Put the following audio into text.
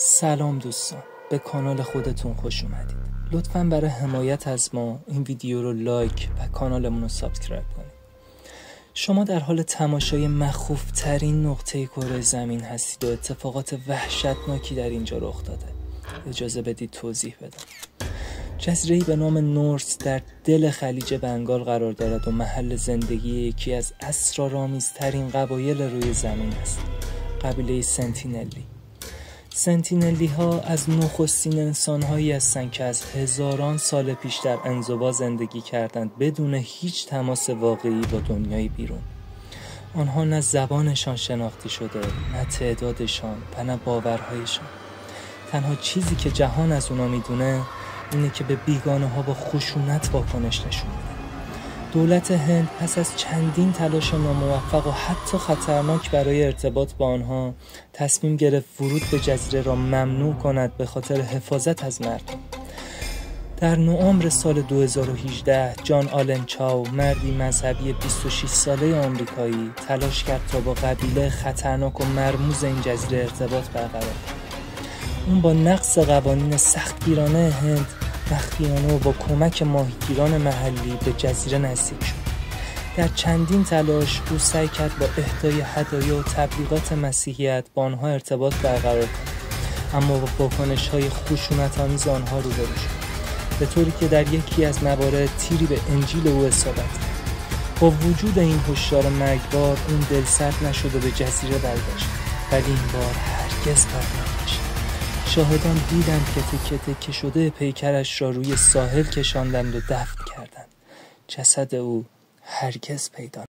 سلام دوستان، به کانال خودتون خوش اومدید. لطفاً برای حمایت از ما این ویدیو رو لایک و کانالمون رو سابسکرایب کنید. شما در حال تماشای مخوف ترین نقطه کره زمین هستید و اتفاقات وحشتناکی در اینجا رخ داده. اجازه بدید توضیح بدم. جزیره‌ای به نام نورس در دل خلیج بنگال قرار دارد و محل زندگی یکی از اسرارآمیزترین قبایل روی زمین است. قبیله سنتینلی ها از نخستین انسان هایی هستند که از هزاران سال پیش در انزوا زندگی کردند بدون هیچ تماس واقعی با دنیای بیرون. آنها نه زبانشان شناخته شده، نه تعدادشان و نه باورهایشان. تنها چیزی که جهان از اونا میدونه اینه که به بیگانه ها با خشونت واکنش نشون میدن. دولت هند پس از چندین تلاش ناموفق و حتی خطرناک برای ارتباط با آنها تصمیم گرفت ورود به جزیره را ممنوع کند به خاطر حفاظت از مردم. در نوامبر سال 2018 جان آلن چاو، مردی مذهبی 26 ساله آمریکایی، تلاش کرد تا با قبیله خطرناک و مرموز این جزیره ارتباط برقرار کند. اون با نقض قوانین سختگیرانه هند مخفیانه و با کمک ماهیگیران محلی به جزیره نزدیک شد. در چندین تلاش او سعی کرد با اهدای هدایا و تبلیغات مسیحیت با آنها ارتباط برقرار کند، اما با واکنش‌های خشونت‌آمیز آنها روبرو شد، به طوری که در یکی از موارد تیری به انجیل او اصابت کرد. با وجود این هشدار مرگبار اون دلسرد نشد و به جزیره برگشت، ولی این بار هرگز برنگشت. شاهدان دیدند که تکه تکه شده پیکرش را روی ساحل کشاندند و دفن کردند. جسد او هرگز پیدا